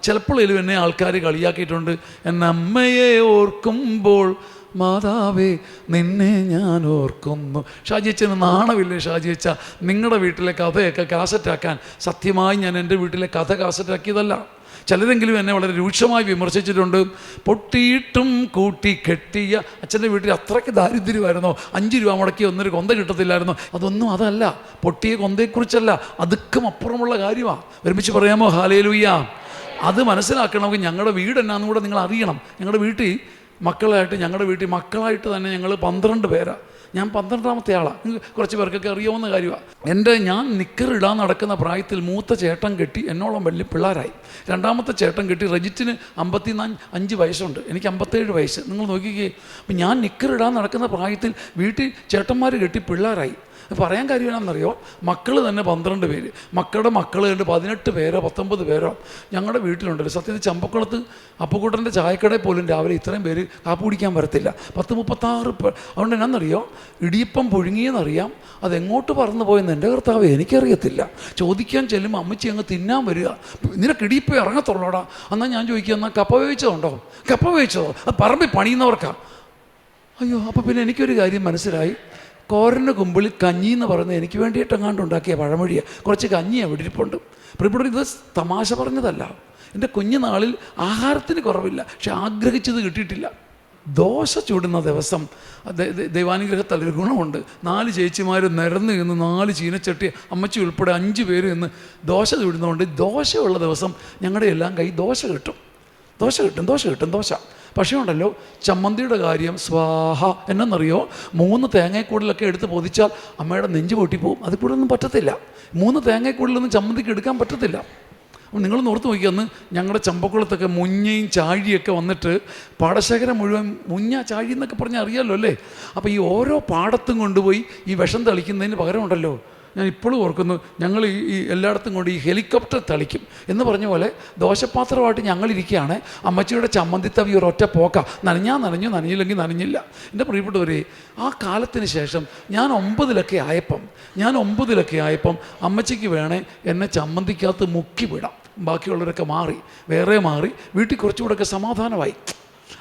ചിലപ്പോഴേലും എന്നെ ആൾക്കാർ കളിയാക്കിയിട്ടുണ്ട്. എന്നെ അമ്മയെ ഓർക്കുമ്പോൾ മാതാവേ നിന്നെ ഞാൻ ഓർക്കുന്നു. ഷാജിയച്ചന് നാണമില്ലേ ഷാജിയച്ച? നിങ്ങളുടെ വീട്ടിലെ കഥയൊക്കെ കാസറ്റാക്കാൻ സത്യമായി ഞാൻ എൻ്റെ വീട്ടിലെ കഥ കാസറ്റാക്കിയതല്ല. ചിലരെങ്കിലും എന്നെ വളരെ രൂക്ഷമായി വിമർശിച്ചിട്ടുണ്ട്. പൊട്ടിയിട്ടും കൂട്ടി കെട്ടിയ അച്ഛൻ്റെ വീട്ടിൽ അത്രയ്ക്ക് ദാരിദ്ര്യമായിരുന്നോ? 5 രൂപ മുടക്കി ഒന്നൊരു കൊന്ത കിട്ടത്തില്ലായിരുന്നോ? അതൊന്നും അതല്ല, പൊട്ടിയ കൊന്തയെക്കുറിച്ചല്ല, അതുക്കും അപ്പുറമുള്ള കാര്യമാണ്. ഒരുമിച്ച് പറയാമോ ഹല്ലേലൂയ? അത് മനസ്സിലാക്കണമെങ്കിൽ ഞങ്ങളുടെ വീട് എന്നാന്നും കൂടെ നിങ്ങൾ അറിയണം. ഞങ്ങളുടെ വീട്ടിൽ ഞങ്ങളുടെ വീട്ടിൽ മക്കളായിട്ട് തന്നെ ഞങ്ങൾ 12 പേരാണ്. ഞാൻ 12ാമത്തെ ആളാണ്. നിങ്ങൾക്ക് കുറച്ച് പേർക്കൊക്കെ അറിയാവുന്ന കാര്യമാണ്. ഞാൻ നിക്കറിടാൻ നടക്കുന്ന പ്രായത്തിൽ മൂത്ത ചേട്ടൻ കെട്ടി എന്നോളം വലിയ പിള്ളേരായി. രണ്ടാമത്തെ ചേട്ടൻ കെട്ടി. റജിറ്റിന് 55 വയസ്സുണ്ട്, എനിക്ക് 57 വയസ്സ്. നിങ്ങൾ നോക്കിക്കേ. അപ്പം ഞാൻ നിക്കറിടാൻ നടക്കുന്ന പ്രായത്തിൽ വീട്ടിൽ ചേട്ടന്മാർ കെട്ടി പിള്ളേരായി. പറയാൻ കാര്യം എന്നാണെന്നറിയോ? മക്കൾ തന്നെ 12 പേര്, മക്കളുടെ മക്കൾ കണ്ട് 18 പേരോ 19 പേരോ ഞങ്ങളുടെ വീട്ടിലുണ്ടല്ലോ. സത്യത്തിൽ ചമ്പക്കുളത്ത് അപ്പുക്കുട്ടൻ്റെ ചായക്കടയിൽ പോലും രാവിലെ ഇത്രയും പേര് കാപ്പി കുടിക്കാൻ വരത്തില്ല. 10-36 പേർ. അതുകൊണ്ട് എന്നാണെന്നറിയോ? ഇടിയപ്പം പുഴുങ്ങിയെന്നറിയാം, അതെങ്ങോട്ട് പറന്നു പോയെന്ന് എൻ്റെ കർത്താവ് എനിക്കറിയത്തില്ല. ചോദിക്കാൻ ചെല്ലുമ്പോൾ അമ്മച്ചി അങ്ങ് തിന്നാൻ വരിക. നിനക്ക് ഇടിയപ്പം ഇറങ്ങത്തുള്ളൂടാ. എന്നാൽ ഞാൻ ചോദിക്കുക, എന്നാൽ കപ്പ വേവിച്ചതുണ്ടോ? കപ്പ വേവിച്ചതോ? അത് പറമ്പിൽ പണിയുന്നവർക്കാ. അയ്യോ, അപ്പോൾ പിന്നെ എനിക്കൊരു കാര്യം മനസ്സിലായി. കോരൻ്റെ കുമ്പിളിൽ കഞ്ഞി എന്ന് പറയുന്നത് എനിക്ക് വേണ്ടിയിട്ട് എങ്ങാണ്ട് ഉണ്ടാക്കിയ പഴമൊഴിയാണ്. കുറച്ച് കഞ്ഞി അവിടെ ഇരിപ്പുണ്ട്. പ്രിയപ്പെട്ടവർ, ഇത് തമാശ പറഞ്ഞതല്ല. എൻ്റെ കുഞ്ഞുനാളിൽ ആഹാരത്തിന് കുറവില്ല, പക്ഷെ ആഗ്രഹിച്ചത് കിട്ടിയിട്ടില്ല. ദോശ ചൂടുന്ന ദിവസം ദൈവാനുഗ്രഹത്തിൽ ഒരു ഗുണമുണ്ട്. 4 ചേച്ചിമാർ നിരന്ന് നിന്ന് 4 ചീനച്ചട്ടി, അമ്മച്ചി ഉൾപ്പെടെ 5 പേര് നിന്ന് ദോശ ചൂടുന്നതുകൊണ്ട് ദോശയുള്ള ദിവസം ഞങ്ങളുടെ എല്ലാം കൈ ദോശ കിട്ടും. ദോശ. പക്ഷേ ഉണ്ടല്ലോ, ചമ്മന്തിയുടെ കാര്യം സ്വാഹ. എന്നറിയോ? 3 തേങ്ങാക്കൂടിലൊക്കെ എടുത്ത് പൊതിച്ചാൽ അമ്മയുടെ നെഞ്ച് പൊട്ടിപ്പോവും. അതിൽ കൂടെ ഒന്നും പറ്റത്തില്ല. 3 തേങ്ങാക്കൂടിലൊന്നും ചമ്മന്തിക്ക് എടുക്കാൻ പറ്റത്തില്ല. അപ്പോൾ നിങ്ങളൊന്ന് ഓർത്ത് നോക്കിയന്ന് ഞങ്ങളുടെ ചമ്പക്കുളത്തൊക്കെ മുഞ്ഞയും ചാഴിയൊക്കെ വന്നിട്ട് പാടശേഖരം മുഴുവൻ മുഞ്ഞ ചാഴി എന്നൊക്കെ പറഞ്ഞാൽ അറിയാമല്ലോ അല്ലേ? അപ്പോൾ ഈ ഓരോ പാടത്തും കൊണ്ടുപോയി ഈ വിഷം തളിക്കുന്നതിന് പകരം ഉണ്ടല്ലോ, ഞാൻ ഇപ്പോഴും ഓർക്കുന്നു, ഞങ്ങൾ ഈ എല്ലായിടത്തും കൊണ്ട് ഈ ഹെലികോപ്റ്റർ തളിക്കും എന്ന് പറഞ്ഞ പോലെ ദോശപാത്രമായിട്ട് ഞങ്ങളിരിക്കുകയാണ്. അമ്മച്ചിയുടെ ചമ്മന്തിത്തവി ഒരൊറ്റ പോക്ക. നനഞ്ഞു, നനഞ്ഞില്ലെങ്കിൽ നനഞ്ഞില്ല. എൻ്റെ പ്രിയപ്പെട്ടവരെ, ആ കാലത്തിന് ശേഷം ഞാൻ 9ലൊക്കെ ആയപ്പം അമ്മച്ചിക്ക് വേണേ എന്നെ ചമ്മന്തിക്കകത്ത് മുക്കി വിടാം. ബാക്കിയുള്ളവരൊക്കെ വേറെ മാറി വീട്ടിൽ കുറച്ചുകൂടെയൊക്കെ സമാധാനമായി.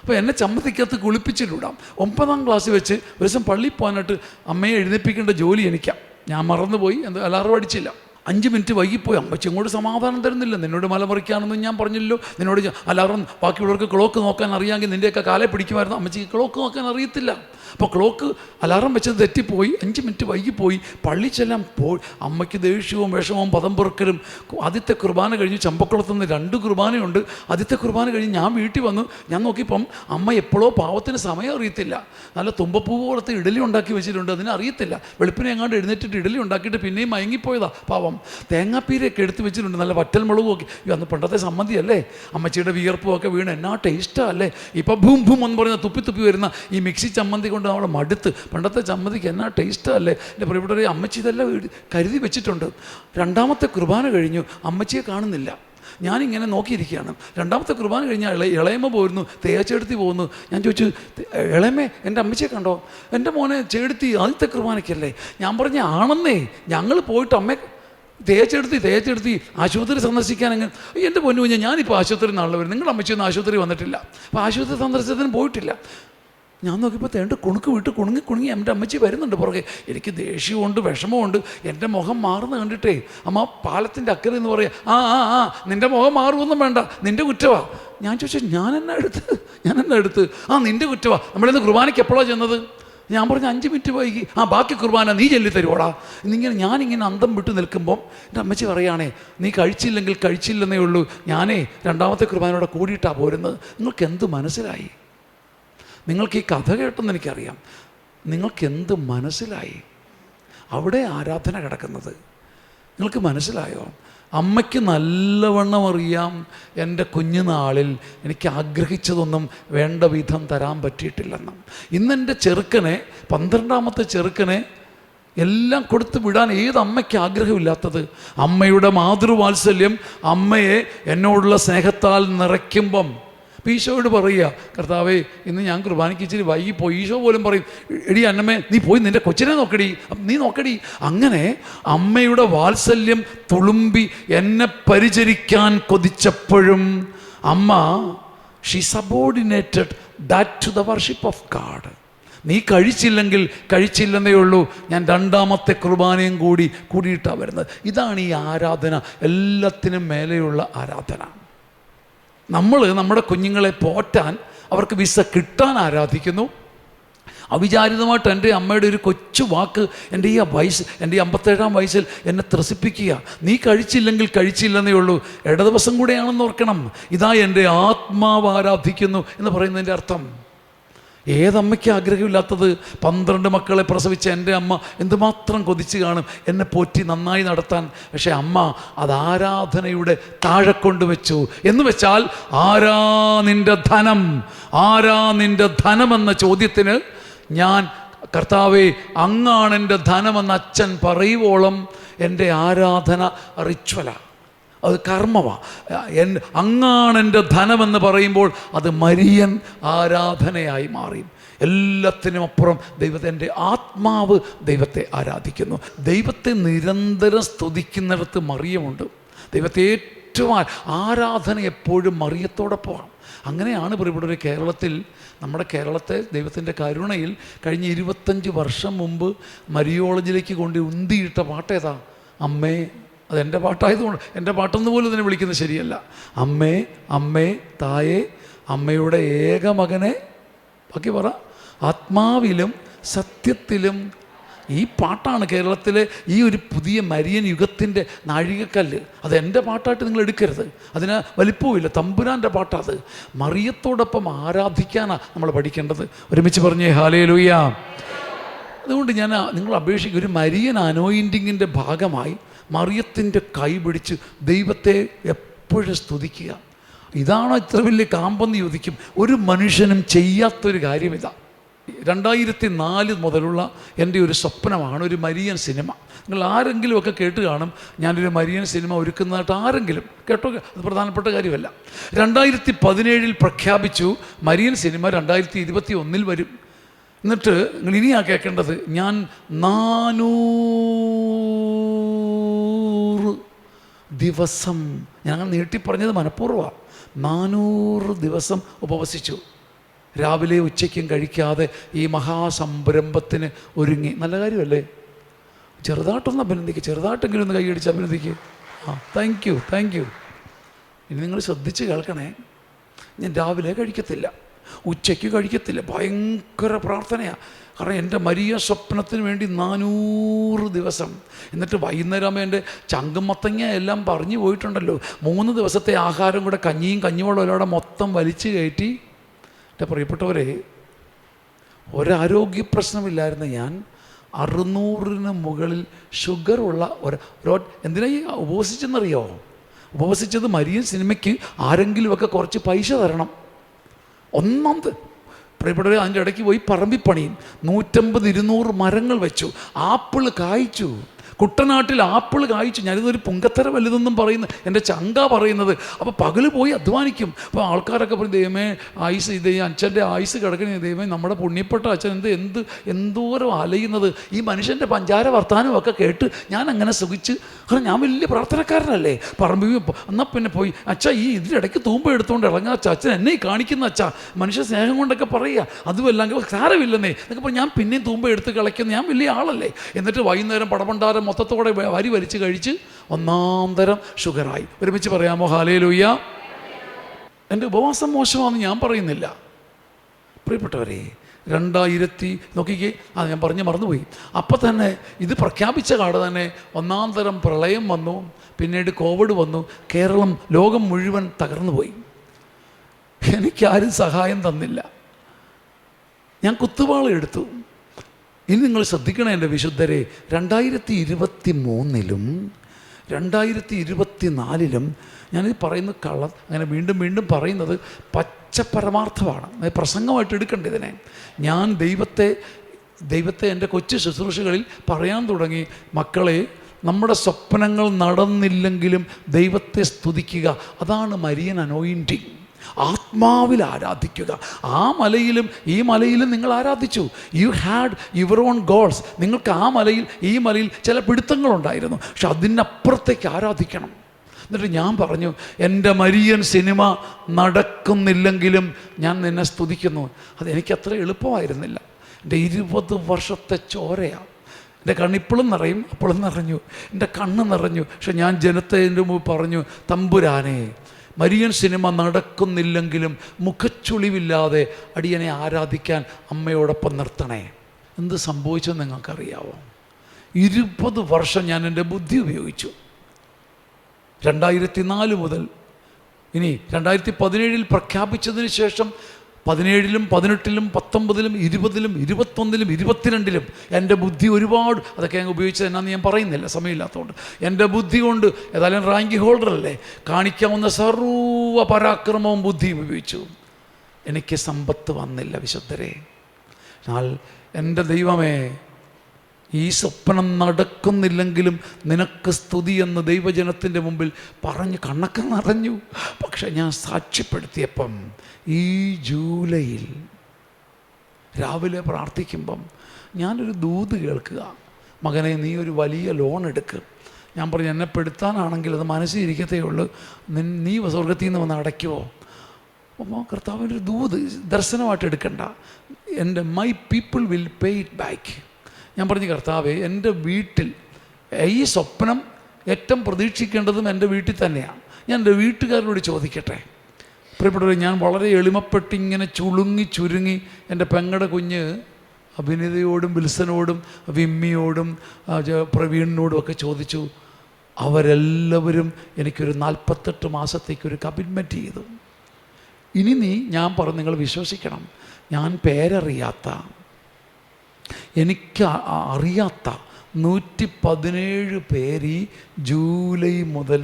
അപ്പോൾ എന്നെ ചമ്മന്തിക്കകത്ത് കുളിപ്പിച്ചിട്ടിടാം. 9ാം ക്ലാസ്സിൽ വെച്ച് ഒരു ദിവസം പള്ളിയിൽ പോകാനായിട്ട് അമ്മയെ എഴുന്നേൽപ്പിക്കേണ്ട ജോലി എനിക്കാണ്. ഞാൻ മറന്നുപോയി, അലാറം അടിച്ചില്ല. 5 മിനിറ്റ് വൈകിപ്പോയി. അമ്മച്ചി ഇങ്ങോട്ട് സമാധാനം തരുന്നില്ല. നിന്നോട് മലമറിക്കാണെന്നും ഞാൻ പറഞ്ഞില്ലോ. നിന്നോട് അലാറം ബാക്കിയുള്ളവർക്ക് ക്ലോക്ക് നോക്കാൻ അറിയാമെങ്കിൽ നിൻ്റെയൊക്കെ കാലെ പിടിക്കുമായിരുന്നു. അമ്മച്ചിക്ക് ക്ലോക്ക് നോക്കാൻ അറിയത്തില്ല. അപ്പോൾ ക്ലോക്ക് അലാറം വെച്ചത് തെറ്റിപ്പോയി. 5 മിനിറ്റ് വൈകിപ്പോയി. പള്ളി ചെല്ലാൻ അമ്മയ്ക്ക് ദേഷ്യവും വിഷമവും പദം പൊറുക്കലും. ആദ്യത്തെ കുർബാന കഴിഞ്ഞ് ചമ്പക്കുളത്തുനിന്ന് 2 കുർബാനയുണ്ട്. ആദ്യത്തെ കുർബാന കഴിഞ്ഞ് ഞാൻ വീട്ടിൽ വന്നു. ഞാൻ നോക്കിയപ്പം അമ്മ എപ്പോഴോ പാവത്തിന് സമയം അറിയത്തില്ല. നല്ല തുമ്പപ്പൂ പോലത്തെ ഇഡലി ഉണ്ടാക്കി വെച്ചിട്ടുണ്ട്, അതിന് അറിയത്തില്ല. വെളുപ്പിനെ എങ്ങാണ്ട് എഴുന്നേറ്റിട്ട് ഇഡലി ഉണ്ടാക്കിയിട്ട് പിന്നെയും മയങ്ങിപ്പോയതാ പാവം. തേങ്ങാപ്പീരയൊക്കെ എടുത്ത് വെച്ചിട്ടുണ്ട്, നല്ല വറ്റൽ മുളകും ഒക്കെ. അന്ന് പണ്ടത്തെ സമ്മതി അല്ലേ? അമ്മച്ചിയുടെ വിയർപ്പും ഒക്കെ വീണ് എന്നാ ടേസ്റ്റാ അല്ലേ? ഇപ്പം ഭൂം ഭൂം എന്ന് പറയുന്ന തുപ്പി വരുന്ന ഈ മിക്സി ചമ്മന്തി കൊണ്ട് അവളെ മടുത്ത്. പണ്ടത്തെ ചമ്മന്തിക്ക് എന്നാ ടേസ്റ്റാ അല്ലേ? എൻ്റെ പ്രിയപ്പെട്ടവരെ, അമ്മച്ചി ഇതെല്ലാം കരുതി വെച്ചിട്ടുണ്ട്. 2ാമത്തെ കുർബാന കഴിഞ്ഞു, അമ്മച്ചിയെ കാണുന്നില്ല. ഞാനിങ്ങനെ നോക്കിയിരിക്കുകയാണ്. 2ാമത്തെ കുർബാന കഴിഞ്ഞാൽ ഇളയമ്മ പോയിരുന്നു, തേച്ചെടുത്തി പോകുന്നു. ഞാൻ ചോദിച്ചു, ഇളയമ്മേ എൻ്റെ അമ്മച്ചിയെ കണ്ടോ? എൻ്റെ മോനെ ചേടുത്തി ആദ്യത്തെ കുർബാനയ്ക്കല്ലേ? ഞാൻ പറഞ്ഞ ആണെന്നേ. ഞങ്ങൾ പോയിട്ട് അമ്മ തേച്ചെടുത്തി ആശുപത്രി സന്ദർശിക്കാൻ അങ്ങനെ. എൻ്റെ പൊന്നു കുഞ്ഞാൽ, ഞാനിപ്പോൾ ആശുപത്രി നാളിൽ വരും. നിങ്ങളുടെ അമ്മച്ചിയൊന്നും ആശുപത്രി വന്നിട്ടില്ല. അപ്പോൾ ആശുപത്രി സന്ദർശനത്തിന് പോയിട്ടില്ല. ഞാൻ നോക്കിയപ്പോൾ തേണ്ട കുണുങ്ങി എൻ്റെ അമ്മച്ചി വരുന്നുണ്ട് പുറകെ. എനിക്ക് ദേഷ്യമുണ്ട്, വിഷമമുണ്ട്. എൻ്റെ മുഖം മാറുന്ന കണ്ടിട്ടേ അമ്മ പാലത്തിൻ്റെ അക്കരെ എന്ന് പറയാം, ആ നിൻ്റെ മുഖം മാറുമൊന്നും വേണ്ട, നിൻ്റെ കുറ്റവാ. ഞാൻ ചോദിച്ചു, ഞാനെന്നാ എടുത്ത്? നിൻ്റെ കുറ്റവാ. നമ്മളിന്ന് കുർബാനയ്ക്ക് എപ്പോഴാണ് ചെന്നത്? ഞാൻ പറഞ്ഞു 5 മിനിറ്റ് വൈകി. ബാക്കി കുർബാന നീ ചൊല്ലി തരുവോടാ. ഞാനിങ്ങനെ അന്തം വിട്ട് നിൽക്കുമ്പം എൻ്റെ അമ്മച്ചി പറയുകയാണേ, നീ കഴിച്ചില്ലെങ്കിൽ കഴിച്ചില്ലെന്നേ ഉള്ളൂ. ഞാനേ 2ാമത്തെ കുർബാനയോടെ കൂടിയിട്ടാണ് പോരുന്നത്. നിങ്ങൾക്ക് എന്ത് മനസ്സിലായി? നിങ്ങൾക്ക് ഈ കഥ കേട്ടെന്ന് എനിക്കറിയാം. നിങ്ങൾക്ക് എന്ത് മനസ്സിലായി? അവിടെ ആരാധന കിടക്കുന്നത് നിങ്ങൾക്ക് മനസ്സിലായോ? അമ്മയ്ക്ക് നല്ലവണ്ണം അറിയാം, എൻ്റെ കുഞ്ഞുനാളിൽ എനിക്ക് ആഗ്രഹിച്ചതൊന്നും വേണ്ട വിധം തരാൻ പറ്റിയിട്ടില്ലെന്നും. ഇന്നെൻ്റെ ചെറുക്കനെ, 12ാമത്തെ ചെറുക്കനെ എല്ലാം കൊടുത്ത് വിടാൻ ഏത് അമ്മയ്ക്ക് ആഗ്രഹമില്ലാത്തത്? അമ്മയുടെ മാതൃവാത്സല്യം അമ്മയെ എന്നോടുള്ള സ്നേഹത്താൽ നിറയ്ക്കുമ്പം അപ്പോൾ ഈശോയോട് പറയുക, കർത്താവേ ഇന്ന് ഞാൻ കുർബാനയ്ക്ക് ഇച്ചിരി വൈകിപ്പോയി. ഈശോ പോലും പറയും, എടി അന്നമ്മേ നീ പോയി നിൻ്റെ കൊച്ചിനെ നോക്കടി, നീ നോക്കടി. അങ്ങനെ അമ്മയുടെ വാത്സല്യം തുളുമ്പി എന്നെ പരിചരിക്കാൻ കൊതിച്ചപ്പോഴും അമ്മ she subordinated that to the worship of God. നീ കഴിച്ചില്ലെങ്കിൽ കഴിച്ചില്ലെന്നേ ഉള്ളൂ, ഞാൻ രണ്ടാമത്തെ കുർബാനയും കൂടിയിട്ടാണ് വരുന്നത്. ഇതാണ് ഈ ആരാധന, എല്ലാത്തിനും മേലെയുള്ള ആരാധന. നമ്മൾ നമ്മുടെ കുഞ്ഞുങ്ങളെ പോറ്റാൻ, അവർക്ക് വിസ കിട്ടാൻ ആരാധിക്കുന്നു. അവിചാരിതമായിട്ട് എൻ്റെ അമ്മയുടെ ഒരു കൊച്ചു വാക്ക് എൻ്റെ ഈ 57-ാം വയസ്സിൽ എന്നെ ത്രസിപ്പിക്കുക. നീ കഴിച്ചില്ലെങ്കിൽ കഴിച്ചില്ലെന്നേ ഉള്ളൂ, ദിവസം കൂടെയാണെന്ന് ഓർക്കണം. ഇതാ എൻ്റെ ആത്മാവ് ആരാധിക്കുന്നു എന്ന് പറയുന്നതിൻ്റെ അർത്ഥം. ഏതമ്മയ്ക്ക് ആഗ്രഹമില്ലാത്തത്? 12 മക്കളെ പ്രസവിച്ച എൻ്റെ അമ്മ എന്തുമാത്രം കൊതിച്ച് കാണും എന്നെ പോറ്റി നന്നായി നടത്താൻ. പക്ഷേ അമ്മ അത് ആരാധനയുടെ താഴെ കൊണ്ടുവച്ചു. എന്ന് വെച്ചാൽ ആരാ നിൻ്റെ ധനം, ആരാ നിൻ്റെ ധനമെന്ന ചോദ്യത്തിന് ഞാൻ, കർത്താവേ അങ്ങാണ് എൻ്റെ ധനമെന്ന് അച്ഛൻ പറയുവോളം എൻ്റെ ആരാധന റിച്വലാണ്, അത് കർമ്മമാണ്. അങ്ങാണ് എൻ്റെ ധനമെന്ന് പറയുമ്പോൾ അത് മരിയൻ ആരാധനയായി മാറി. എല്ലാത്തിനും അപ്പുറം എൻ്റെ ആത്മാവ് ദൈവത്തെ ആരാധിക്കുന്നു. ദൈവത്തെ നിരന്തരം സ്തുതിക്കുന്നിടത്ത് മറിയമുണ്ട്. ദൈവത്തെ ഏറ്റവും ആരാധന എപ്പോഴും മറിയത്തോടൊപ്പമാണ്. അങ്ങനെയാണ് പ്രിയപ്പെട്ടവരെ കേരളത്തിൽ, നമ്മുടെ കേരളത്തെ ദൈവത്തിൻ്റെ കരുണയിൽ കഴിഞ്ഞ 25 വർഷം മുമ്പ് മരിയോളജിലേക്ക് കൊണ്ട് ഉന്തിയിട്ട പാട്ടേതാ? അമ്മേ. അതെൻ്റെ പാട്ടായതുകൊണ്ട്, എൻ്റെ പാട്ടെന്ന് പോലും ഇതിനെ വിളിക്കുന്നത് ശരിയല്ല. അമ്മേ, അമ്മേ, തായേ, അമ്മയുടെ ഏക മകനെ, ബാക്കി പറ, ആത്മാവിലും സത്യത്തിലും. ഈ പാട്ടാണ് കേരളത്തിലെ ഈ ഒരു പുതിയ മരിയൻ യുഗത്തിൻ്റെ നാഴികക്കല്ല്. അത് എൻ്റെ പാട്ടായിട്ട് നിങ്ങൾ എടുക്കരുത്, അതിന് വലിപ്പവുമില്ല, തമ്പുരാൻ്റെ പാട്ടാത്. മറിയത്തോടൊപ്പം ആരാധിക്കാനാണ് നമ്മൾ പഠിക്കേണ്ടത്. ഒരുമിച്ച് പറഞ്ഞേ ഹല്ലേലൂയ. അതുകൊണ്ട് ഞാൻ നിങ്ങൾ അപേക്ഷിക്കും, ഒരു മരിയൻ അനോയിൻറ്റിങ്ങിൻ്റെ ഭാഗമായി മറിയത്തിൻ്റെ കൈ പിടിച്ച് ദൈവത്തെ എപ്പോഴും സ്തുതിക്കുക. ഇതാണോ ഇത്ര വലിയ കാമ്പെന്ന് ചോദിക്കും. ഒരു മനുഷ്യനും ചെയ്യാത്തൊരു കാര്യം ഇതാ. 2004 മുതലുള്ള എൻ്റെ ഒരു സ്വപ്നമാണ് ഒരു മരിയൻ സിനിമ. നിങ്ങൾ ആരെങ്കിലുമൊക്കെ കേട്ട് കാണും ഞാനൊരു മരിയൻ സിനിമ ഒരുക്കുന്നതായിട്ട്. ആരെങ്കിലും കേട്ടോ? അത് പ്രധാനപ്പെട്ട കാര്യമല്ല. 2017 പ്രഖ്യാപിച്ചു മരിയൻ സിനിമ 2021 വരും. എന്നിട്ട് നിങ്ങൾ ഇനിയാ കേൾക്കേണ്ടത്, ഞാൻ 400 ദിവസം, ഞങ്ങൾ നീട്ടിപ്പറഞ്ഞത് മനഃപൂർവ്വമാണ്, 400 ദിവസം ഉപവസിച്ചു. രാവിലെ ഉച്ചയ്ക്കും കഴിക്കാതെ ഈ മഹാസംരംഭത്തിന് ഒരുങ്ങി. നല്ല കാര്യമല്ലേ? ചെറുതായിട്ടൊന്ന് അഭിനന്ദിക്കുക, ചെറുതായിട്ടെങ്കിലും ഒന്ന് കൈയടിച്ച് അഭിനന്ദിക്കുക. Thank you. ഇനി നിങ്ങൾ ശ്രദ്ധിച്ച് കേൾക്കണേ. ഞാൻ രാവിലെ കഴിക്കത്തില്ല, ഉച്ചയ്ക്ക് കഴിക്കത്തില്ല, ഭയങ്കര പ്രാർത്ഥനയാണ്. കാരണം എൻ്റെ മരിയ സ്വപ്നത്തിന് വേണ്ടി 400 ദിവസം. എന്നിട്ട് വൈകുന്നേരം എൻ്റെ ചങ്കും മത്തങ്ങ എല്ലാം പറഞ്ഞു പോയിട്ടുണ്ടല്ലോ. 3 ദിവസത്തെ ആഹാരം കൂടെ കഞ്ഞിയും കഞ്ഞിവെള്ളം എല്ലാം മൊത്തം വലിച്ചു കയറ്റി. എൻ്റെ പ്രിയപ്പെട്ടവരെ, ഒരാരോഗ്യ പ്രശ്നമില്ലായിരുന്ന ഞാൻ 600-ന് മുകളിൽ ഷുഗറുള്ള എന്തിനാ ഈ ഉപവസിച്ചെന്നറിയോ? ഉപവസിച്ചത് മരിയൻ സിനിമയ്ക്ക് ആരെങ്കിലുമൊക്കെ കുറച്ച് പൈസ തരണം. ഒന്നാമത് പ്രിയപ്പെട്ടവരെ, അതിൻ്റെ ഇടയ്ക്ക് പോയി പറമ്പിപ്പണിയും 150-200 മരങ്ങൾ വെച്ചു. ആപ്പിൾ കായ്ച്ചു, കുട്ടനാട്ടിൽ ആപ്പിൾ കായ്ച്ചു. ഞാനിതൊരു പുങ്കത്തര വലുതെന്നും പറയുന്നു, എൻ്റെ ചങ്ക പറയുന്നത്. അപ്പോൾ പകല് പോയി അധ്വാനിക്കും. അപ്പോൾ ആൾക്കാരൊക്കെ പറയും, ദൈവമേ ആയുസ്, ഇത് അച്ഛൻ്റെ ആയുസ് കിടക്കണേ, ദൈവമേ നമ്മുടെ പുണ്യപ്പെട്ട അച്ഛൻ എന്തോരം അലയുന്നത്. ഈ മനുഷ്യൻ്റെ പഞ്ചാര വർത്താനമൊക്കെ കേട്ട് ഞാൻ അങ്ങനെ സുഖിച്ച്, കാരണം ഞാൻ വലിയ പ്രാർത്ഥനക്കാരനല്ലേ. പറമ്പിൽ എന്നാൽ പിന്നെ പോയി, അച്ഛാ ഈ ഇതിനിടയ്ക്ക് തൂമ്പ എടുത്തുകൊണ്ട് ഇറങ്ങാ അച്ഛാ, അച്ഛൻ എന്നെ കാണിക്കുന്ന അച്ഛാ, മനുഷ്യ സ്നേഹം കൊണ്ടൊക്കെ പറയുക. അതുമല്ലെങ്കിൽ സാരമില്ലെന്നേ എന്നൊക്കെ പറഞ്ഞ് ഞാൻ പിന്നെയും തൂമ്പ എടുത്ത് കളിക്കുന്ന ഞാൻ വലിയ ആളല്ലേ. എന്നിട്ട് വൈകുന്നേരം പടപണ്ടാരം മൊത്തത്തോടെ വലിച്ച് കഴിച്ച് 1-ാം തരം ഷുഗറായി. ഒരുമിച്ച് പറയാമോ ഹല്ലേലൂയ. എൻ്റെ ഉപവാസം മോശമാണെന്ന് ഞാൻ പറയുന്നില്ല പ്രിയപ്പെട്ടവരെ. 2000 നോക്കിക്കേ, ഞാൻ പറഞ്ഞ് മറന്നുപോയി. അപ്പം തന്നെ ഇത് പ്രഖ്യാപിച്ച കാട് തന്നെ 1-ാം തരം പ്രളയം വന്നു, പിന്നീട് കോവിഡ് വന്നു. കേരളം, ലോകം മുഴുവൻ തകർന്നു പോയി. എനിക്കാരും സഹായം തന്നില്ല. ഞാൻ കുത്തുവാള എടുത്തു. ഇനി നിങ്ങൾ ശ്രദ്ധിക്കണം എൻ്റെ വിശുദ്ധരെ, 2023-ലും 2024-ലും ഞാനിത് പറയുന്ന അങ്ങനെ വീണ്ടും വീണ്ടും പറയുന്നത് പച്ച പരമാർത്ഥമാണ്. പ്രസംഗമായിട്ട് എടുക്കേണ്ട ഇതിനെ. ഞാൻ ദൈവത്തെ എൻ്റെ കൊച്ചു ശുശ്രൂഷകളിൽ പറയാൻ തുടങ്ങി, മക്കളെ, നമ്മുടെ സ്വപ്നങ്ങൾ നടന്നില്ലെങ്കിലും ദൈവത്തെ സ്തുതിക്കുക. അതാണ് മരിയൻ അനോയിൻറ്റിങ്. ആത്മാവിൽ ആരാധിക്കുക. ആ മലയിലും ഈ മലയിലും നിങ്ങൾ ആരാധിച്ചു. You had your own goals. നിങ്ങൾക്ക് ആ മലയിൽ ഈ മലയിൽ ചില പിടുത്തങ്ങളുണ്ടായിരുന്നു, പക്ഷെ അതിനപ്പുറത്തേക്ക് ആരാധിക്കണം. എന്നിട്ട് ഞാൻ പറഞ്ഞു, എൻ്റെ മരിയൻ സിനിമ നടക്കുന്നില്ലെങ്കിലും ഞാൻ നിന്നെ സ്തുതിക്കുന്നു. അതെനിക്കത്ര എളുപ്പമായിരുന്നില്ല. എൻ്റെ 20 വർഷത്തെ ചോരയാണ്. എൻ്റെ കണ്ണിപ്പോഴും നിറയും, അപ്പോഴും നിറഞ്ഞു, എൻ്റെ കണ്ണ് നിറഞ്ഞു. പക്ഷെ ഞാൻ ജനത്തിൻ്റെ മുമ്പ് പറഞ്ഞു, തമ്പുരാനെ, മരിയൻ സിനിമ നടക്കുന്നില്ലെങ്കിലും മുഖച്ചുളിവില്ലാതെ അടിയനെ ആരാധിക്കാൻ അമ്മയോടൊപ്പം നിർത്തണേ. എന്ത് സംഭവിച്ചെന്ന് നിങ്ങൾക്കറിയാവോ? 20 വർഷം ഞാൻ എൻ്റെ ബുദ്ധി ഉപയോഗിച്ചു. 2004 മുതൽ ഇനി 2017 പ്രഖ്യാപിച്ചതിന് ശേഷം 17-ലും 18-ലും 19-ലും 20-ലും 21-ലും 22-ലും എൻ്റെ ബുദ്ധി ഒരുപാട്, അതൊക്കെ ഞാൻ ഉപയോഗിച്ചത് എന്നാന്ന് ഞാൻ പറയുന്നില്ല, സമയമില്ലാത്തതുകൊണ്ട്. എൻ്റെ ബുദ്ധി കൊണ്ട്, ഏതായാലും റാങ്ക് ഹോൾഡറല്ലേ, കാണിക്കാവുന്ന സർവ്വ പരാക്രമവും ബുദ്ധിയും ഉപയോഗിച്ചു. എനിക്ക് സമ്പത്ത് വന്നില്ല വിശുദ്ധരെ. എന്നാൽ എൻ്റെ ദൈവമേ, ഈ സ്വപ്നം നടക്കുന്നില്ലെങ്കിലും നിനക്ക് സ്തുതി എന്ന് ദൈവജനത്തിൻ്റെ മുമ്പിൽ പറഞ്ഞ് കണ്ണൊക്കെ നിറഞ്ഞു. പക്ഷെ ഞാൻ സാക്ഷ്യപ്പെടുത്തിയപ്പം ഈ ജൂലൈയിൽ രാവിലെ പ്രാർത്ഥിക്കുമ്പം ഞാനൊരു ദൂത് കേൾക്കുക, മകനെ നീ ഒരു വലിയ ലോൺ എടുക്കുക. ഞാൻ പറഞ്ഞു, എന്നെ പെടുത്താനാണെങ്കിൽ അത് മനസ്സിൽ ഇരിക്കത്തേ ഉള്ളൂ, നീ സ്വർഗത്തിൽ നിന്ന് വന്ന് അടയ്ക്കുമോ? അപ്പോൾ കർത്താവിൻ്റെ ഒരു ദൂത്, ദർശനമായിട്ട് എടുക്കണ്ട, my people will pay it back. ഞാൻ പറഞ്ഞു, കർത്താവേ, എൻ്റെ വീട്ടിൽ ഈ സ്വപ്നം ഏറ്റവും പ്രതീക്ഷിക്കേണ്ടതും എൻ്റെ വീട്ടിൽ തന്നെയാണ്. ഞാൻ എൻ്റെ വീട്ടുകാരോട് ചോദിക്കട്ടെ. പ്രിയപ്പെട്ടവരെ, ഞാൻ വളരെ എളിമപ്പെട്ടിങ്ങനെ ചുരുങ്ങി എൻ്റെ പെങ്ങളുടെ കുഞ്ഞ് അഭിനേതയോടും വിൽസനോടും വിമ്മിയോടും പ്രവീണിനോടും ഒക്കെ ചോദിച്ചു. അവരെല്ലാവരും എനിക്കൊരു 48 മാസത്തേക്കൊരു കമ്മിറ്റ്മെൻറ്റ് ചെയ്തു. ഇനി ഞാൻ പറഞ്ഞു, നിങ്ങൾ വിശ്വസിക്കണം, ഞാൻ പേരറിയാത്ത, എനിക്ക് അറിയാത്ത 117 പേര് ഈ ജൂലൈ മുതൽ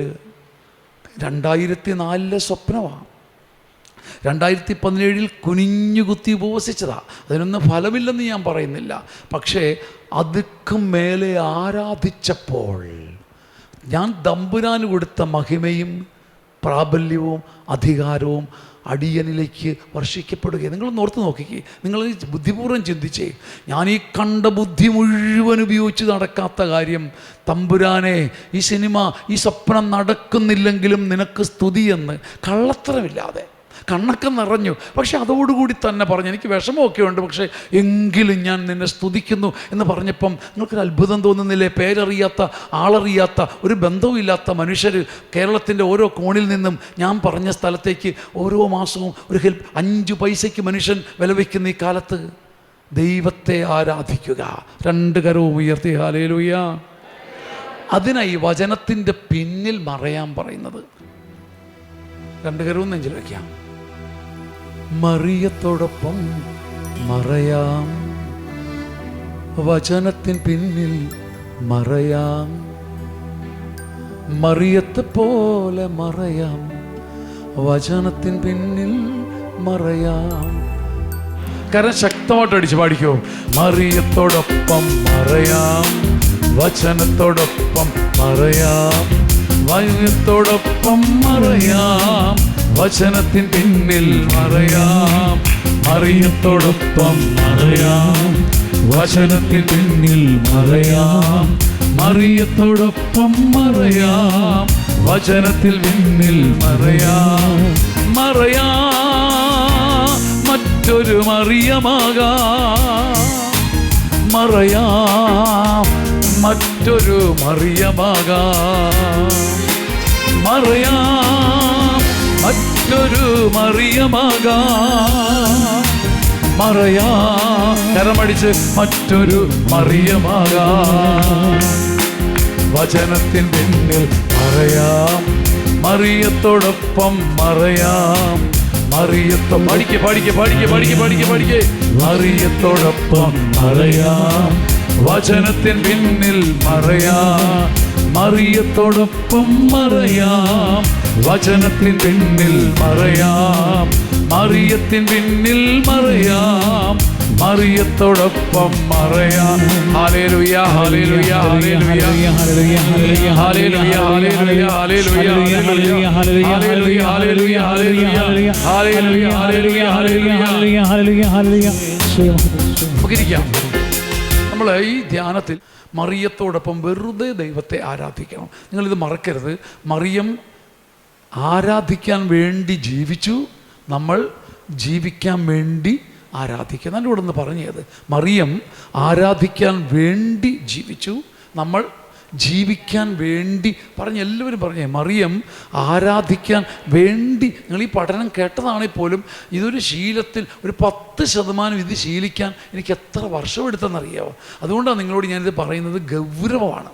2004 സ്വപ്നമാണ്. 2017 കുനിഞ്ഞുകുത്തി ഉപവസിച്ചതാണ്. അതിനൊന്നും ഫലമില്ലെന്ന് ഞാൻ പറയുന്നില്ല. പക്ഷേ അതുക്കും മേലെ ആരാധിച്ചപ്പോൾ ഞാൻ തമ്പുരാന് കൊടുത്ത മഹിമയും പ്രാബല്യവും അധികാരവും അടിയനിലേക്ക് വർഷിക്കപ്പെടുകയും. നിങ്ങളൊന്ന് ഓർത്ത് നോക്കിക്കേ, നിങ്ങൾ ബുദ്ധിപൂർവ്വം ചിന്തിച്ചേ. ഞാൻ ഈ കണ്ട ബുദ്ധി മുഴുവൻ ഉപയോഗിച്ച് നടക്കാത്ത കാര്യം, തമ്പുരാനെ, ഈ സിനിമ, ഈ സ്വപ്നം നടക്കുന്നില്ലെങ്കിലും നിനക്ക് സ്തുതിയെന്ന് കള്ളത്തരമില്ലാതെ കണ്ണൊക്കെ നിറഞ്ഞു. പക്ഷെ അതോടുകൂടി തന്നെ പറഞ്ഞു, എനിക്ക് വിഷമമൊക്കെ ഉണ്ട്, പക്ഷേ എങ്കിലും ഞാൻ നിന്നെ സ്തുതിക്കുന്നു എന്ന് പറഞ്ഞപ്പം നിങ്ങൾക്കൊരു അത്ഭുതം തോന്നുന്നില്ലേ? പേരറിയാത്ത, ആളറിയാത്ത, ഒരു ബന്ധവുമില്ലാത്ത മനുഷ്യർ കേരളത്തിൻ്റെ ഓരോ കോണിൽ നിന്നും ഞാൻ പറഞ്ഞ സ്ഥലത്തേക്ക് ഓരോ മാസവും ഒരു 5 പൈസയ്ക്ക് മനുഷ്യൻ വിലവയ്ക്കുന്ന ഈ കാലത്ത് ദൈവത്തെ ആരാധിക്കുക. 2 കരവും ഉയർത്തി ഹല്ലേലൂയ. അതിനായി വചനത്തിൻ്റെ പിന്നിൽ മറയാൻ പറയുന്നത്. 2 കരവും നെഞ്ചിൽ വയ്ക്കാം. മറിയത്തോടൊപ്പം മറയാം, വചനത്തിൻ പിന്നിൽ മറയാം, മറിയത്തെ പോലെ മറയാം, വചനത്തിൻ പിന്നിൽ മറയാം. കാരണം ശക്തമായിട്ട് അടിച്ച് പാടിക്കോ. മറിയത്തോടൊപ്പം മറയാം, വചനത്തോടൊപ്പം മറയാം, വചനത്തോടൊപ്പം മറയാം, വചനത്തിൻ പിന്നിൽ മറയാം, മറിയത്തോടൊപ്പം മറയാം, വചനത്തിൻ പിന്നിൽ മറയാം, മറിയത്തോടൊപ്പം മറയാം, വചനത്തിൽ പിന്നിൽ മറയാം, മറയാം, മറ്റൊരു മറിയമാകാം, മറയാം, മറ്റൊരു മറിയമാകാം, മറയാം, മറ്റൊരു മറിയമാകാം, മറയാം, കരമടിച്ച് മറ്റൊരു മറിയമാകാം, വചനത്തിൻ പിന്നിൽ മറയാം, മറിയത്തോടൊപ്പം മറയാം, മറിയത്തോ പഠിക്ക് പഠിക്ക് പഠിക്ക് പഠിക്ക് പഠിക്ക് പഠിക്ക്, മറിയത്തോടൊപ്പം മറയാം, വചനത്തിൻ പിന്നിൽ മറയാം, മറിയത്തോടൊപ്പം മറയാം, വചനത്തിൻ പിന്നിൽ മറയാം, മറിയത്തിൻ പിന്നിൽ മറയാം, മറിയത്തോടൊപ്പം മറയാൻ. Hallelujah hallelujah hallelujah hallelujah hallelujah hallelujah hallelujah hallelujah hallelujah hallelujah. നമുക്കിരിക്കാം. നമ്മൾ ഈ ധ്യാനത്തിൽ മറിയത്തോടൊപ്പം വെറുതെ ദൈവത്തെ ആരാധിക്കണം. നിങ്ങളിത് മറക്കരുത്. മറിയം ആരാധിക്കാൻ വേണ്ടി ജീവിച്ചു, നമ്മൾ ജീവിക്കാൻ വേണ്ടി ആരാധിക്കുക. നല്ല ഇവിടെ നിന്ന് പറഞ്ഞത്, മറിയം ആരാധിക്കാൻ വേണ്ടി ജീവിച്ചു, നമ്മൾ ജീവിക്കാൻ വേണ്ടി. എല്ലാവരും പറഞ്ഞേ, മറിയം ആരാധിക്കാൻ വേണ്ടി. നിങ്ങൾ ഈ പഠനം കേട്ടതാണെങ്കിൽ പോലും ഇതൊരു ശീലത്തിൽ ഒരു 10% ഇത് ശീലിക്കാൻ എനിക്ക് എത്ര വർഷമെടുത്തെന്നറിയാമോ? അതുകൊണ്ടാണ് നിങ്ങളോട് ഞാനിത് പറയുന്നത്. ഗൗരവമാണ്.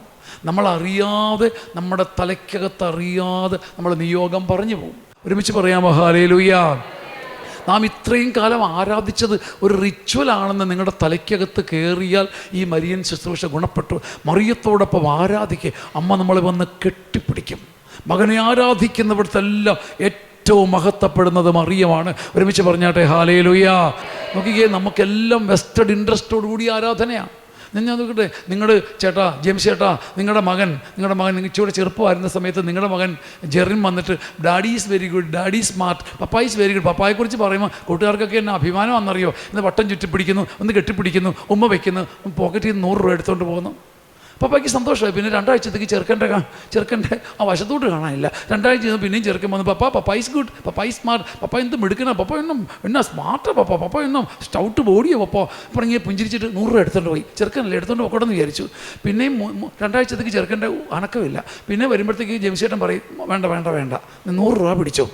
നമ്മളറിയാതെ, നമ്മുടെ തലയ്ക്കകത്തറിയാതെ നമ്മൾ നിയോഗം പറഞ്ഞു പോകും. ഒരുമിച്ച് പറയാമോ? ഹല്ലേലൂയ. നാം ഇത്രയും കാലം ആരാധിച്ചത് ഒരു റിച്വലാണെന്ന് നിങ്ങളുടെ തലയ്ക്കകത്ത് കയറിയാൽ ഈ മരിയൻ ശുശ്രൂഷ ഗുണപ്പെട്ടു. മറിയത്തോടൊപ്പം ആരാധിക്കുക. അമ്മ നമ്മളെ വന്ന് കെട്ടിപ്പിടിക്കും. മകനെ ആരാധിക്കുന്നവിടത്തെല്ലാം ഏറ്റവും മഹത്വപ്പെടുന്നത് മറിയമാണ്. ഒരുമിച്ച് പറഞ്ഞാട്ടെ ഹല്ലേലൂയ. നോക്കിക്കേ, നമുക്കെല്ലാം വെസ്റ്റഡ് ഇൻട്രസ്റ്റോടു കൂടി ആരാധനയാണ്. ഞാൻ നോക്കട്ടെ, നിങ്ങളുടെ ചേട്ടാ ജെയിംസ് ചേട്ടാ, നിങ്ങളുടെ മകൻ ഇച്ചിരി ചെറുപ്പമായിരുന്ന സമയത്ത് നിങ്ങളുടെ മകൻ ജെറിൻ വന്നിട്ട് daddy is very good, daddy smart, papa is very good. പപ്പായെക്കുറിച്ച് പറയുമ്പോൾ കൂട്ടുകാർക്കൊക്കെ എന്നെ അഭിമാനം വന്നറിയോ? ഇന്ന് വട്ടം ചുറ്റിപ്പിടിക്കുന്നു, ഒന്ന് കെട്ടിപ്പിടിക്കുന്നു, ഉമ്മ വയ്ക്കുന്നു, പോക്കറ്റിൽ നിന്ന് 100 രൂപ എടുത്തുകൊണ്ട് പോകുന്നു. പപ്പായ്ക്ക് സന്തോഷമായി. പിന്നെ 2 ആഴ്ചത്തേക്ക് ചെറുക്കൻ്റെ ആ വശത്തോട്ട് കാണാനില്ല. 2 ആഴ്ച പിന്നെയും ചെറുക്കൻ വന്നു, papa is good, papa is smart, papa എന്ത് മിടുക്കണ, പപ്പ എന്നാ സ്മാർട്ടാ പപ്പ എന്നും സ്റ്റൗട്ട് ബോഡിയോ പപ്പ പറഞ്ഞ് പുഞ്ചിരിച്ചിട്ട് 100 രൂപ എടുത്തുകൊണ്ട് പോയി. ചെറുക്കനല്ലേ എടുത്തുകൊണ്ട് പോക്കോട്ടെന്ന് വിചാരിച്ചു. പിന്നെയും 2 ആഴ്ചത്തേക്ക് ചെറുക്കൻ്റെ അനക്കമില്ല. പിന്നെ വരുമ്പോഴത്തേക്ക് ജെയിംസേട്ടൻ പറയും, വേണ്ട 100 രൂപ പിടിച്ചോ.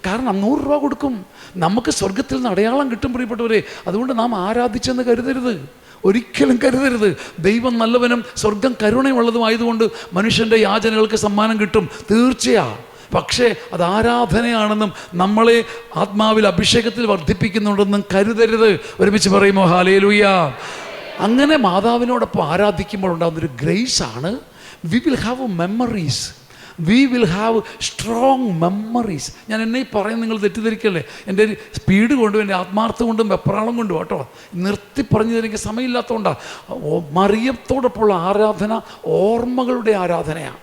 കാരണം 100 രൂപ കൊടുക്കും. നമുക്ക് സ്വർഗത്തിൽ നിന്ന് അടയാളം കിട്ടും പ്രിയപ്പെട്ടവരെ. അതുകൊണ്ട് നാം ആരാധിച്ചെന്ന് കരുതരുത്, ഒരിക്കലും കരുതരുത്. ദൈവം നല്ലവനും സ്വർഗം കരുണയുള്ളതുമായതുകൊണ്ട് മനുഷ്യൻ്റെ യാചനകൾക്ക് സമ്മാനം കിട്ടും, തീർച്ചയാണ്. പക്ഷേ അത് ആരാധനയാണെന്നും നമ്മളെ ആത്മാവിൽ അഭിഷേകത്തിൽ വർദ്ധിപ്പിക്കുന്നുണ്ടെന്നും കരുതരുത്. ഒരുമിച്ച് പറയുമോ ഹല്ലേലൂയ. അങ്ങനെ മാതാവിനോടൊപ്പം ആരാധിക്കുമ്പോൾ ഉണ്ടാകുന്നൊരു ഗ്രേസാണ്. We will have memories, we will have strong memories. ഞാൻ എന്നെ പറയുന്നത് നിങ്ങൾ തെറ്റിദ്ധരിക്കല്ലേ. എൻ്റെ ഒരു സ്പീഡ് കൊണ്ടും എൻ്റെ ആത്മാർത്ഥം കൊണ്ടും വെപ്രാളം കൊണ്ടും കേട്ടോ നിർത്തി പറഞ്ഞു തരാൻ എനിക്ക് സമയമില്ലാത്തതുകൊണ്ടാണ്. മറിയത്തോടൊപ്പമുള്ള ആരാധന ഓർമ്മകളുടെ ആരാധനയാണ്.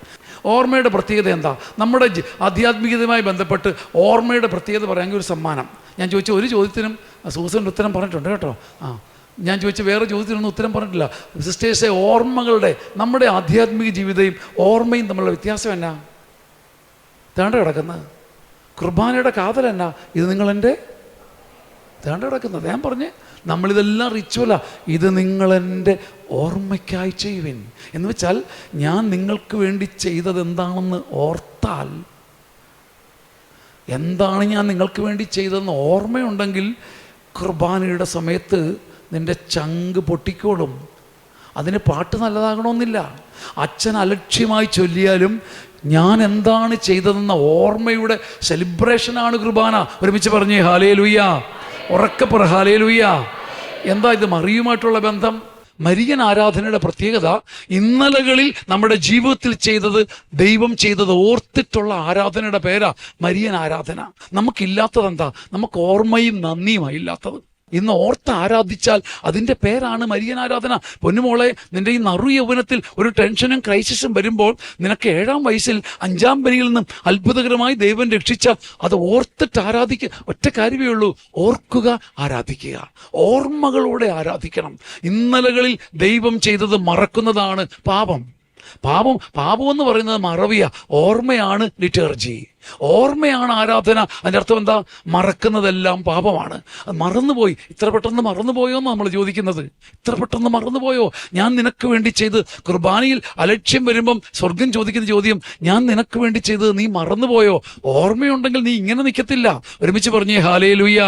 ഓർമ്മയുടെ പ്രത്യേകത എന്താ? നമ്മുടെ ആധ്യാത്മികതയുമായി ബന്ധപ്പെട്ട് ഓർമ്മയുടെ പ്രത്യേകത പറയാമെങ്കിൽ ഒരു സമ്മാനം. ഞാൻ ചോദിച്ച ഒരു ചോദ്യത്തിനും സൂസൻ്റെ ഉത്തരം പറഞ്ഞിട്ടുണ്ട് കേട്ടോ. ഞാൻ ചോദിച്ച വേറെ ചോദ്യത്തിനൊന്നും ഉത്തരം പറഞ്ഞിട്ടില്ല. സിസ്റ്റേഴ്സെ, ഓർമ്മകളുടെ, നമ്മുടെ ആധ്യാത്മിക ജീവിതവും ഓർമ്മയും തമ്മിലുള്ള വ്യത്യാസം എന്നാ? തേണ്ട കിടക്കുന്നത് കുർബാനയുടെ കാതൽ എന്നാ? ഇത് നിങ്ങളെൻ്റെ തേണ്ട കിടക്കുന്നത്. ഞാൻ പറഞ്ഞേ, നമ്മളിതെല്ലാം റിച്വലാ. ഇത് നിങ്ങളെൻ്റെ ഓർമ്മയ്ക്കായി ചെയ്യുവിൻ എന്ന് വെച്ചാൽ, ഞാൻ നിങ്ങൾക്ക് വേണ്ടി ചെയ്തത് എന്താണെന്ന് ഓർത്താൽ, എന്താണ് ഞാൻ നിങ്ങൾക്ക് വേണ്ടി ചെയ്തതെന്ന് ഓർമ്മയുണ്ടെങ്കിൽ കുർബാനയുടെ സമയത്ത് നിൻ്റെ ചങ്ക് പൊട്ടിക്കോളും. അതിന് പാട്ട് നല്ലതാകണമെന്നില്ല. അച്ഛൻ അലക്ഷ്യമായി ചൊല്ലിയാലും ഞാൻ എന്താണ് ചെയ്തതെന്ന ഓർമ്മയുടെ സെലിബ്രേഷനാണ് കുർബാന. ഒരുമിച്ച് പറഞ്ഞേ ഹല്ലേലൂയ. ഉറക്കെ പറ ഹല്ലേലൂയ. എന്താ ഇത് മറിയുമായിട്ടുള്ള ബന്ധം? മരിയൻ ആരാധനയുടെ പ്രത്യേകത, ഇന്നലകളിൽ നമ്മുടെ ജീവിതത്തിൽ ചെയ്തത്, ദൈവം ചെയ്തത് ഓർത്തിട്ടുള്ള ആരാധനയുടെ പേരാ മരിയൻ ആരാധന. നമുക്കില്ലാത്തത് എന്താ? നമുക്ക് ഓർമ്മയും നന്ദിയുമായി ഇല്ലാത്തത്. ഇന്ന് ഓർത്ത് ആരാധിച്ചാൽ അതിൻ്റെ പേരാണ് മരിയൻ ആരാധന. പൊന്നുമോളെ, നിൻ്റെ ഈ നറു യൗവനത്തിൽ ഒരു ടെൻഷനും ക്രൈസിസും വരുമ്പോൾ നിനക്ക് 7-ാം വയസ്സിൽ 5-ാം പനിയിൽ നിന്നും അത്ഭുതകരമായി ദൈവം രക്ഷിച്ച അത് ഓർത്തിട്ട് ആരാധിക്കുക. ഒറ്റ കാര്യമേ ഉള്ളൂ, ഓർക്കുക, ആരാധിക്കുക. ഓർമ്മകളോടെ ആരാധിക്കണം. ഇന്നലകളിൽ ദൈവം ചെയ്തത് മറക്കുന്നതാണ് പാപം. പാപം എന്ന് പറയുന്നത് മറവിയ, ഓർമ്മയാണ് ലിറ്റർജി, ഓർമ്മയാണ് ആരാധന. അതിൻ്റെ അർത്ഥം എന്താ? മറക്കുന്നതെല്ലാം പാപമാണ്. അത് മറന്നുപോയി. ഇത്ര പെട്ടെന്ന് മറന്നുപോയോ എന്ന് നമ്മൾ ചോദിക്കുന്നത്. ഇത്ര പെട്ടെന്ന് മറന്നുപോയോ? ഞാൻ നിനക്ക് വേണ്ടി ചെയ്ത്, കുർബാനയിൽ അലക്ഷ്യം വരുമ്പം സ്വർഗം ചോദിക്കുന്ന ചോദ്യം, ഞാൻ നിനക്ക് വേണ്ടി ചെയ്തത് നീ മറന്നുപോയോ? ഓർമ്മയുണ്ടെങ്കിൽ നീ ഇങ്ങനെ നിൽക്കത്തില്ല. ഒരുമിച്ച് പറഞ്ഞേ ഹല്ലേലൂയ.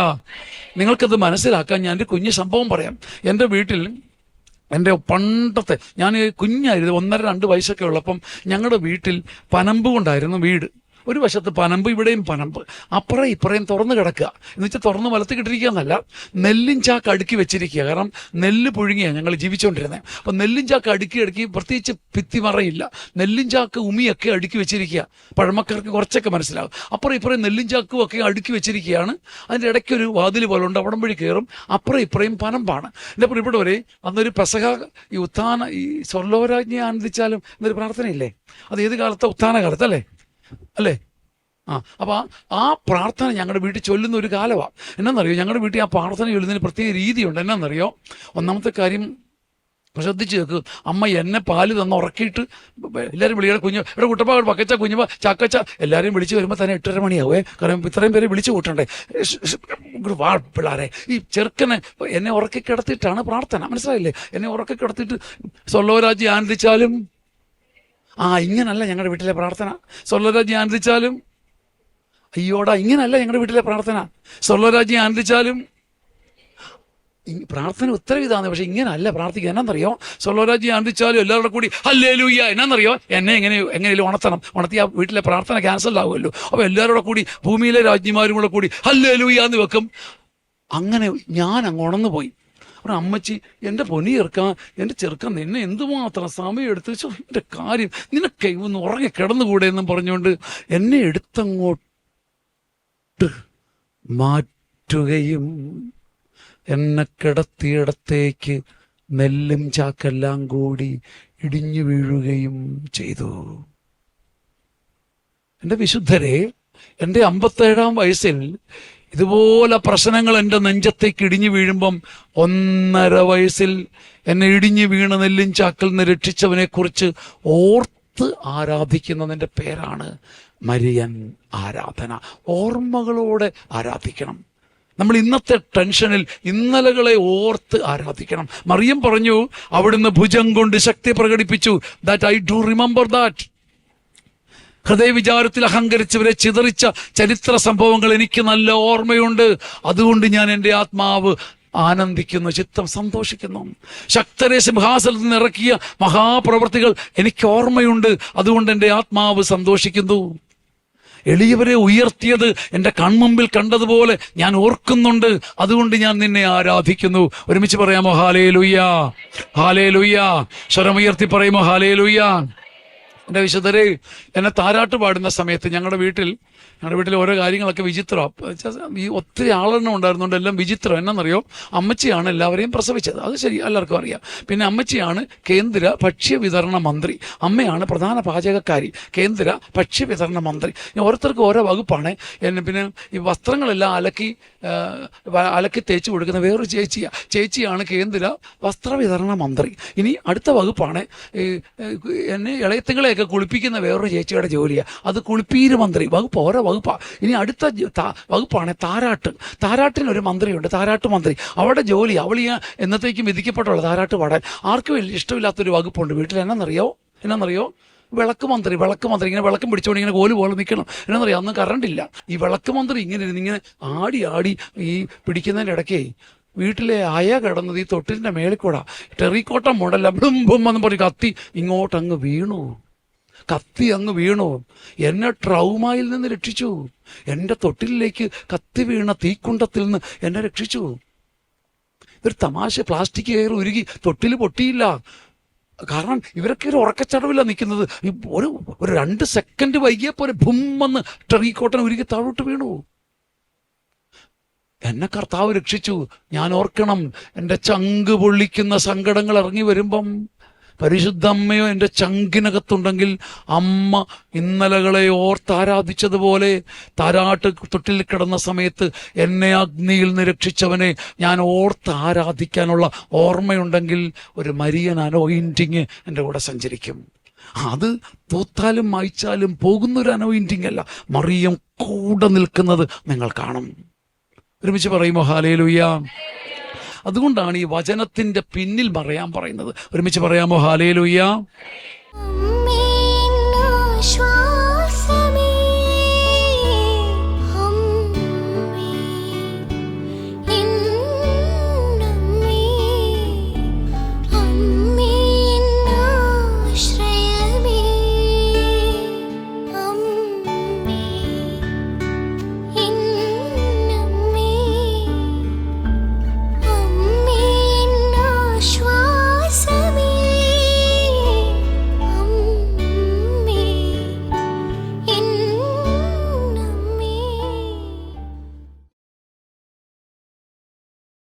നിങ്ങൾക്കത് മനസ്സിലാക്കാൻ ഞാൻ ഒരു കുഞ്ഞു സംഭവം പറയാം. എൻ്റെ വീട്ടിൽ, എൻ്റെ പണ്ടത്തെ, ഞാൻ കുഞ്ഞായിരുന്നു, 1.5-2 വയസ്സൊക്കെ ഉള്ളപ്പം ഞങ്ങളുടെ വീട്ടിൽ പനമ്പ് കൊണ്ടായിരുന്നു വീട്. ഒരു വശത്ത് പനമ്പ്, ഇവിടെയും പനമ്പ്, അപ്പുറം ഇപ്പുറയും തുറന്ന് കിടക്കുക. എന്ന് വെച്ചാൽ തുറന്ന് വലത്ത് കിട്ടിരിക്കുക എന്നല്ല, നെല്ലും ചാക്ക് അടുക്കി വെച്ചിരിക്കുക. കാരണം നെല്ല് പുഴുങ്ങിയാണ് ഞങ്ങൾ ജീവിച്ചുകൊണ്ടിരുന്നത്. അപ്പം നെല്ലും ചാക്ക് അടുക്കി പ്രത്യേകിച്ച് ഭിത്തിമറയില്ല, നെല്ലും ചാക്ക് ഉമിയൊക്കെ അടുക്കി വെച്ചിരിക്കുക. പഴമക്കാർക്ക് കുറച്ചൊക്കെ മനസ്സിലാകും. അപ്പുറം ഇപ്പുറയും നെല്ലും ചാക്കും ഒക്കെ അടുക്കി വെച്ചിരിക്കുകയാണ്. അതിൻ്റെ ഇടയ്ക്കൊരു വാതിൽ പോലെ ഉണ്ട്, അവിടം വഴി കയറും. അപ്പുറം ഇപ്പുറയും പനമ്പാണ്. എൻ്റെ പ്രിയപ്പെട്ടവരെ, അന്നൊരു പെസഹ ഈ ഉത്ഥാന ഈ സ്വർലോകരാജ്ഞിയെ ആനന്ദിച്ചാലും എന്നൊരു പ്രാർത്ഥനയില്ലേ, അത് ഏത് കാലത്തെ? ഉത്ഥാന കാലത്തല്ലേ അല്ലേ? അപ്പോൾ ആ പ്രാർത്ഥന ഞങ്ങളുടെ വീട്ടിൽ ചൊല്ലുന്ന ഒരു കാലമാണ്. എന്നാന്നറിയോ, ഞങ്ങളുടെ വീട്ടിൽ ആ പ്രാർത്ഥന ചൊല്ലുന്നതിന് പ്രത്യേക രീതിയുണ്ട്. എന്നാന്നറിയോ, ഒന്നാമത്തെ കാര്യം ശ്രദ്ധിച്ച് കേൾക്ക്. അമ്മ എന്നെ പാല് തന്ന് ഉറക്കിയിട്ട് എല്ലാവരും വിളിയുടെ കുഞ്ഞ് ഇവിടെ കുട്ടപ്പ പക്കച്ച കുഞ്ഞപ്പ ചാക്കച്ച എല്ലാവരെയും വിളിച്ച് വരുമ്പോൾ തന്നെ 8:30 മണിയാവേ. കാരണം ഇത്രയും പേരെ വിളിച്ചു കൂട്ടണ്ടേ. വാ പിള്ളേരെ, ഈ ചെറുക്കനെ എന്നെ ഉറക്കി കിടത്തിയിട്ടാണ് പ്രാർത്ഥന, മനസ്സിലായില്ലേ? എന്നെ ഉറക്കി കിടത്തിയിട്ട് സ്വർലോകരാജ്ഞി ആനന്ദിച്ചാലും ഇങ്ങനല്ല ഞങ്ങളുടെ വീട്ടിലെ പ്രാർത്ഥന. സ്വർലോകരാജ്ഞി ആനന്ദിച്ചാലും അയ്യോടാ, ഇങ്ങനല്ല ഞങ്ങളുടെ വീട്ടിലെ പ്രാർത്ഥന. സ്വർലോകരാജ്ഞി ആനന്ദിച്ചാലും പ്രാർത്ഥന ഉത്തരം ഇതാണ്, പക്ഷെ ഇങ്ങനല്ല പ്രാർത്ഥിക്കുക. എന്നാന്നറിയോ, സ്വർലോകരാജ്ഞി ആനന്ദിച്ചാലും എല്ലാവരുടെ കൂടി ഹല്ലേലൂയ. എന്നാന്നറിയോ, എന്നെ എങ്ങനെയും ഉണർത്തി ആ വീട്ടിലെ പ്രാർത്ഥന ക്യാൻസൽ ആകുമല്ലോ. അപ്പോൾ എല്ലാവരുടെ കൂടി ഭൂമിയിലെ രാജ്ഞിമാരും കൂടെ കൂടി ഹല്ലേലൂയ എന്ന് വെക്കും. അങ്ങനെ ഞാൻ അങ്ങ് ഉണർന്നു പോയി. ഒരു അമ്മച്ചി, എൻ്റെ പൊന്നി എൻ്റെ ചെറുക്കൻ നിന്നെ എന്തുമാത്രം സമയം എടുത്ത് എൻ്റെ കാര്യം നിനക്ക് ഒന്ന് ഉറങ്ങി കിടന്നുകൂടെ എന്നും പറഞ്ഞുകൊണ്ട് എന്നെ എടുത്തങ്ങോട്ട് മാറ്റുകയും എന്നെ കിടത്തിയിടത്തേക്ക് നെല്ലും ചാക്കെല്ലാം കൂടി ഇടിഞ്ഞു വീഴുകയും ചെയ്തു. എൻ്റെ വിശുദ്ധരെ, എൻ്റെ 57-ാം വയസ്സിൽ ഇതുപോലെ പ്രശ്നങ്ങൾ എൻ്റെ നെഞ്ചത്തേക്ക് ഇടിഞ്ഞു വീഴുമ്പം 1.5 വയസ്സിൽ എന്നെ ഇടിഞ്ഞു വീണ നെല്ലും ചാക്കിൽ നിന്ന് രക്ഷിച്ചവനെ കുറിച്ച് ഓർത്ത് ആരാധിക്കുന്നതിൻ്റെ പേരാണ് മരിയൻ ആരാധന. ഓർമ്മകളോടെ ആരാധിക്കണം. നമ്മൾ ഇന്നത്തെ ടെൻഷനിൽ ഇന്നലകളെ ഓർത്ത് ആരാധിക്കണം. മറിയം പറഞ്ഞു, അവിടുന്ന് ഭുജം കൊണ്ട് ശക്തി പ്രകടിപ്പിച്ചു. That I do remember that. ഹൃദയവിചാരത്തിൽ അഹങ്കരിച്ചവരെ ചിതറിച്ച ചരിത്ര സംഭവങ്ങൾ എനിക്ക് നല്ല ഓർമ്മയുണ്ട്. അതുകൊണ്ട് ഞാൻ എൻ്റെ ആത്മാവ് ആനന്ദിക്കുന്നു, ചിത്തം സന്തോഷിക്കുന്നു. ശക്തരെ സിംഹാസനത്തിൽ നിന്ന് ഇറക്കിയ മഹാപ്രവൃത്തികൾ എനിക്ക് ഓർമ്മയുണ്ട്. അതുകൊണ്ട് എൻ്റെ ആത്മാവ് സന്തോഷിക്കുന്നു. എളിയവരെ ഉയർത്തിയത് എൻ്റെ കൺമുമ്പിൽ കണ്ടതുപോലെ ഞാൻ ഓർക്കുന്നുണ്ട്. അതുകൊണ്ട് ഞാൻ നിന്നെ ആരാധിക്കുന്നു. ഒരുമിച്ച് പറയാമോ ഹല്ലേലൂയ, ഹല്ലേലൂയ. സ്വരമുയർത്തി പറയുമോ ഹല്ലേലൂയ. എൻ്റെ വിശുദ്ധരെ, എന്നെ താരാട്ട് പാടുന്ന സമയത്ത് ഞങ്ങളുടെ വീട്ടിൽ ഓരോ കാര്യങ്ങളൊക്കെ വിചിത്രമാണ്. ഈ ഒത്തിരി ആളെണ്ണം ഉണ്ടായിരുന്നുകൊണ്ട് എല്ലാം വിചിത്രം. എന്നറിയോ, അമ്മച്ചിയാണ് എല്ലാവരെയും പ്രസവിച്ചത്, അത് ശരി, എല്ലാവർക്കും അറിയാം. പിന്നെ അമ്മച്ചിയാണ് കേന്ദ്ര ഭക്ഷ്യവിതരണ മന്ത്രി, അമ്മയാണ് പ്രധാന പാചകക്കാരി, കേന്ദ്ര ഭക്ഷ്യവിതരണ മന്ത്രി. ഓരോരുത്തർക്കും ഓരോ വകുപ്പാണ്. പിന്നെ ഈ വസ്ത്രങ്ങളെല്ലാം അലക്കി തേച്ച് കൊടുക്കുന്ന വേറൊരു ചേച്ചിയാണ് കേന്ദ്ര വസ്ത്രവിതരണ മന്ത്രി. ഇനി അടുത്ത വകുപ്പാണ് എന്നെ ഇളയത്തുങ്ങളെയൊക്കെ കുളിപ്പിക്കുന്ന വേറൊരു ചേച്ചിയുടെ ജോലിയാണ്, അത് കുളിപ്പീര് മന്ത്രി. വകുപ്പ് ഓരോ വകുപ്പാണ്. ഇനി അടുത്ത വകുപ്പാണ് താരാട്ടിനൊരു മന്ത്രിയുണ്ട്, താരാട്ട് മന്ത്രി. അവളുടെ ജോലി, അവൾ ഈ എന്നത്തേക്കും വിധിക്കപ്പെട്ടുള്ള താരാട്ട് പാടാൻ. ആർക്കും ഇഷ്ടമില്ലാത്തൊരു വകുപ്പുണ്ട് വീട്ടിൽ. എന്നാന്നറിയോ, വിളക്ക് മന്ത്രി. ഇങ്ങനെ വിളക്കം പിടിച്ചുകൊണ്ട് ഇങ്ങനെ കോല് പോലെ നിൽക്കണം. എന്നറിയാം, അന്ന് കറണ്ടില്ല. ഈ വിളക്ക് മന്ത്രി ഇങ്ങനെ ആടി ഈ പിടിക്കുന്നതിൻ്റെ ഇടയ്ക്കേ വീട്ടിലെ അയ കിടന്നത് ഈ തൊട്ടിലിൻ്റെ മേളിൽ കൂടാ ടെറിക്കോട്ട മോഡല്ല ബും എന്ന് പറഞ്ഞ് കത്തി അങ്ങ് വീണു. എന്നെ ട്രൗമയിൽ നിന്ന് രക്ഷിച്ചു. എൻ്റെ തൊട്ടിലേക്ക് കത്തി വീണ തീക്കുണ്ടത്തിൽ നിന്ന് എന്നെ രക്ഷിച്ചു. ഇതൊരു തമാശ. പ്ലാസ്റ്റിക് കയറി ഉരുകി തൊട്ടിൽ പൊട്ടിയില്ല. കാരണം ഇവരൊക്കെ ഒരു ഉറക്കച്ചടവില്ല നിൽക്കുന്നത്. ഒരു 2 സെക്കൻഡ് വൈകിയപ്പോലെ ഭുമ്മെന്ന് ടെറിക്കോട്ടൻ ഉരുകി താഴോട്ട് വീണു. എന്നെ കർത്താവ് രക്ഷിച്ചു. ഞാൻ ഓർക്കണം, എൻ്റെ ചങ്ക് പൊള്ളിക്കുന്ന സങ്കടങ്ങൾ ഇറങ്ങി വരുമ്പം പരിശുദ്ധ അമ്മയോ എൻ്റെ ചങ്കിനകത്തുണ്ടെങ്കിൽ അമ്മ ഇന്നലകളെ ഓർത്താരാധിച്ചതുപോലെ താരാട്ട് തൊട്ടിൽ കിടന്ന സമയത്ത് എന്നെ അഗ്നിയിൽ നിന്ന് രക്ഷിച്ചവനെ ഞാൻ ഓർത്ത് ആരാധിക്കാനുള്ള ഓർമ്മയുണ്ടെങ്കിൽ ഒരു മരിയൻ അനോയിൻറ്റിങ് എൻ്റെ കൂടെ സഞ്ചരിക്കും. അത് തൂത്താലും മായ്ച്ചാലും പോകുന്നൊരു അനോയിൻറ്റിങ് അല്ല, മറിയം കൂടെ നിൽക്കുന്നത് നിങ്ങൾ കാണും. ഒരുമിച്ച് പറയുമോ ഹല്ലേലൂയ. അതുകൊണ്ടാണ് ഈ വചനത്തിൻ്റെ പിന്നിൽ പറയാൻ പറയുന്നത്. ഒരുമിച്ച് പറയാമോ ഹല്ലേലൂയ.